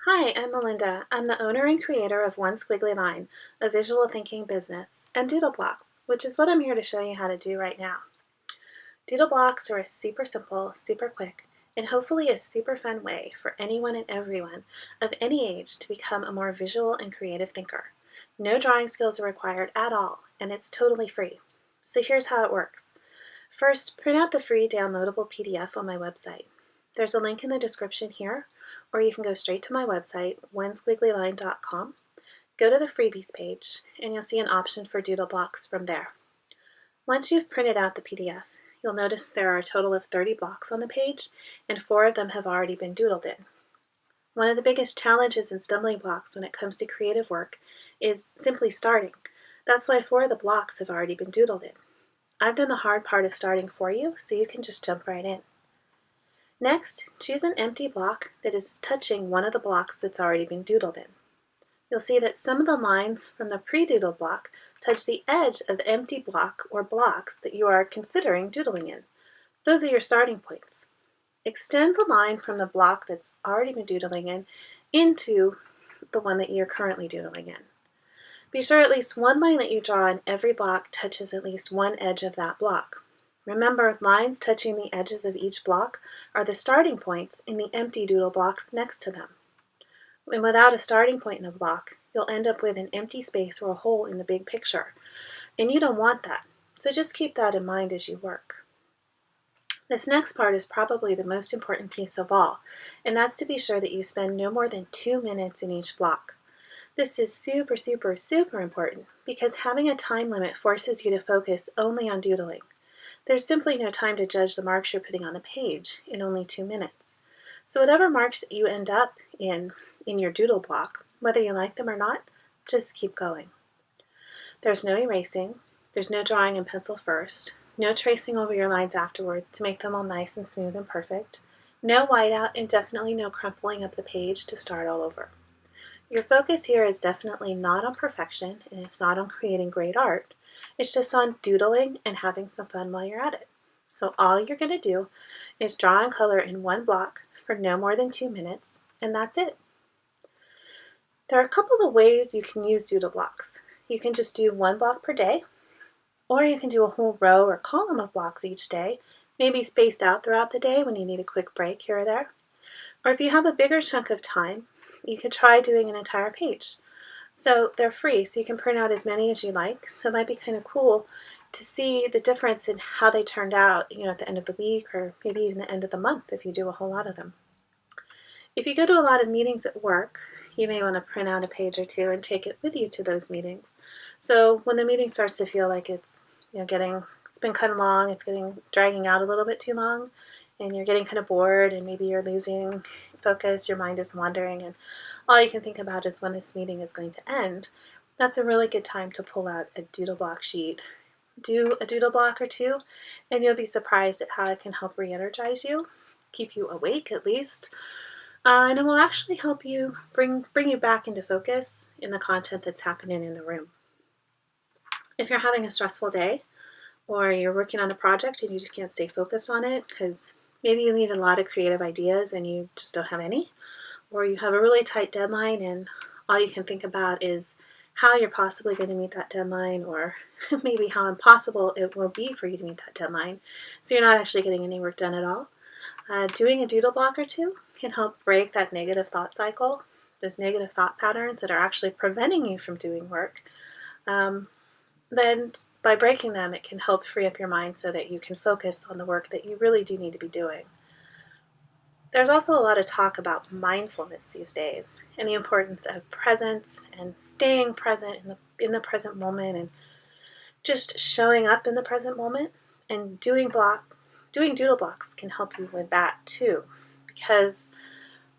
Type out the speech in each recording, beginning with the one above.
Hi, I'm Melinda. I'm the owner and creator of One Squiggly Line, a visual thinking business, and DoodleBlocks, which is what I'm here to show you how to do right now. DoodleBlocks are a super simple, super quick, and hopefully a super fun way for anyone and everyone of any age to become a more visual and creative thinker. No drawing skills are required at all, and it's totally free. So here's how it works. First, print out the free downloadable PDF on my website. There's a link in the description here, or you can go straight to my website, onesquigglyline.com, go to the freebies page, and you'll see an option for DoodleBlocks from there. Once you've printed out the PDF, you'll notice there are a total of 30 blocks on the page, and 4 of them have already been doodled in. One of the biggest challenges and stumbling blocks when it comes to creative work is simply starting. That's why 4 of the blocks have already been doodled in. I've done the hard part of starting for you, so you can just jump right in. Next, choose an empty block that is touching one of the blocks that's already been doodled in. You'll see that some of the lines from the pre-doodled block touch the edge of the empty block or blocks that you are considering doodling in. Those are your starting points. Extend the line from the block that's already been doodling in into the one that you're currently doodling in. Be sure at least one line that you draw in every block touches at least one edge of that block. Remember, lines touching the edges of each block are the starting points in the empty doodle blocks next to them. And without a starting point in a block, you'll end up with an empty space or a hole in the big picture. And you don't want that, so just keep that in mind as you work. This next part is probably the most important piece of all, and that's to be sure that you spend no more than 2 minutes in each block. This is super, super, super important because having a time limit forces you to focus only on doodling. There's simply no time to judge the marks you're putting on the page in only 2 minutes. So whatever marks you end up in your doodle block, whether you like them or not, just keep going. There's no erasing, there's no drawing in pencil first, no tracing over your lines afterwards to make them all nice and smooth and perfect, no whiteout, and definitely no crumpling up the page to start all over. Your focus here is definitely not on perfection, and it's not on creating great art. It's just on doodling and having some fun while you're at it. So all you're going to do is draw and color in one block for no more than 2 minutes, and that's it. There are a couple of ways you can use doodle blocks. You can just do one block per day, or you can do a whole row or column of blocks each day, maybe spaced out throughout the day when you need a quick break here or there. Or if you have a bigger chunk of time, you could try doing an entire page. So they're free, so you can print out as many as you like. So it might be kind of cool to see the difference in how they turned out, at the end of the week or maybe even the end of the month if you do a whole lot of them. If you go to a lot of meetings at work, you may want to print out a page or two and take it with you to those meetings. So when the meeting starts to feel like it's been kind of long, it's dragging out a little bit too long, and you're getting kind of bored and maybe you're losing focus, your mind is wandering, and all you can think about is when this meeting is going to end, that's a really good time to pull out a doodle block sheet. Do a doodle block or two, and you'll be surprised at how it can help re-energize you, keep you awake at least, and it will actually help you bring you back into focus in the content that's happening in the room. If you're having a stressful day, or you're working on a project and you just can't stay focused on it because maybe you need a lot of creative ideas and you just don't have any, or you have a really tight deadline and all you can think about is how you're possibly going to meet that deadline, or maybe how impossible it will be for you to meet that deadline, so you're not actually getting any work done at all. Doing a doodle block or two can help break that negative thought cycle, those negative thought patterns that are actually preventing you from doing work. Then by breaking them, it can help free up your mind so that you can focus on the work that you really do need to be doing. There's also a lot of talk about mindfulness these days and the importance of presence and staying present in the present moment and just showing up in the present moment, and doing doodle blocks can help you with that too, because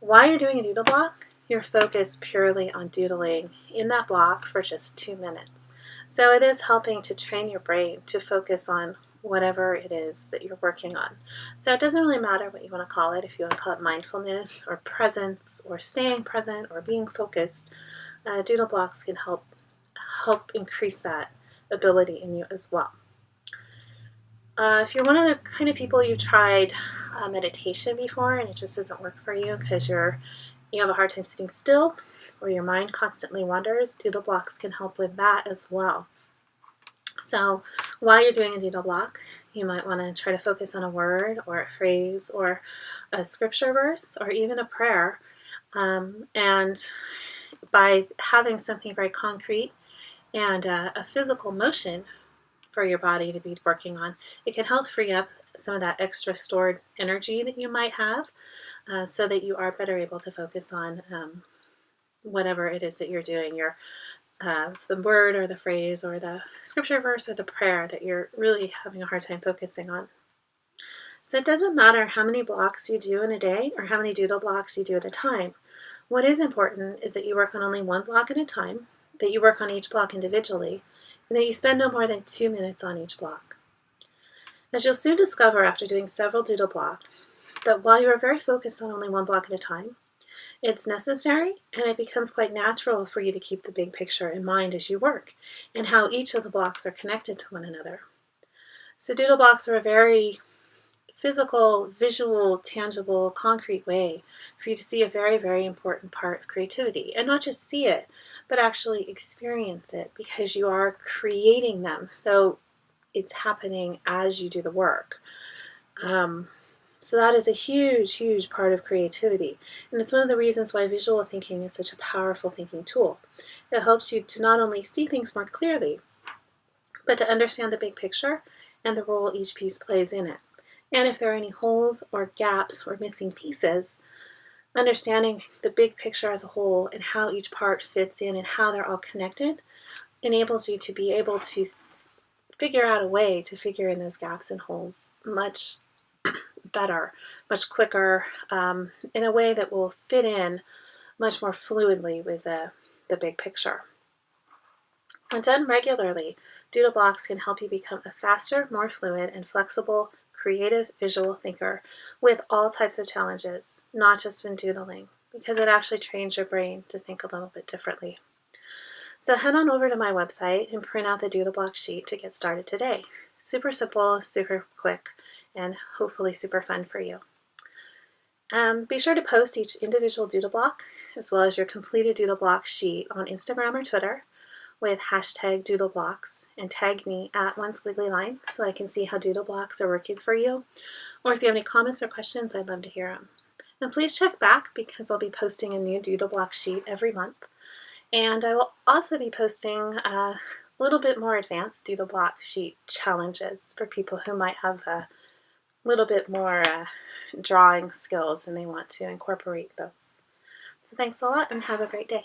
while you're doing a doodle block, you're focused purely on doodling in that block for just 2 minutes. So it is helping to train your brain to focus on whatever it is that you're working on. So it doesn't really matter what you want to call it, if you want to call it mindfulness or presence or staying present or being focused. Doodle blocks can help increase that ability in you as well. If you're one of the kind of people you've tried meditation before and it just doesn't work for you because you're you have a hard time sitting still, or your mind constantly wanders, DoodleBlocks can help with that as well. So while you're doing a doodle block, you might want to try to focus on a word or a phrase or a scripture verse or even a prayer. And by having something very concrete and a physical motion for your body to be working on, it can help free up some of that extra stored energy that you might have, so that you are better able to focus on whatever it is that you're doing, the word or the phrase or the scripture verse or the prayer that you're really having a hard time focusing on. So it doesn't matter how many blocks you do in a day or how many doodle blocks you do at a time. What is important is that you work on only one block at a time, that you work on each block individually, and that you spend no more than 2 minutes on each block. As you'll soon discover after doing several doodle blocks, that while you are very focused on only one block at a time, it's necessary and it becomes quite natural for you to keep the big picture in mind as you work and how each of the blocks are connected to one another. So doodle blocks are a very physical, visual, tangible, concrete way for you to see a very, very important part of creativity. And not just see it, but actually experience it, because you are creating them. So it's happening as you do the work. So that is a huge, huge part of creativity. And it's one of the reasons why visual thinking is such a powerful thinking tool. It helps you to not only see things more clearly, but to understand the big picture and the role each piece plays in it. And if there are any holes or gaps or missing pieces, understanding the big picture as a whole and how each part fits in and how they're all connected enables you to be able to figure out a way to figure in those gaps and holes much better, much quicker, in a way that will fit in much more fluidly with the big picture. When done regularly, doodle blocks can help you become a faster, more fluid, and flexible, creative visual thinker with all types of challenges, not just when doodling, because it actually trains your brain to think a little bit differently. So head on over to my website and print out the DoodleBlock sheet to get started today. Super simple, super quick, and hopefully super fun for you. Be sure to post each individual doodle block as well as your completed doodle block sheet on Instagram or Twitter with hashtag DoodleBlocks and tag me at @OneSquigglyLine so I can see how doodle blocks are working for you. Or if you have any comments or questions, I'd love to hear them. And please check back, because I'll be posting a new doodle block sheet every month. And I will also be posting a little bit more advanced doodle block sheet challenges for people who might have a little bit more drawing skills and they want to incorporate those. So thanks a lot and have a great day.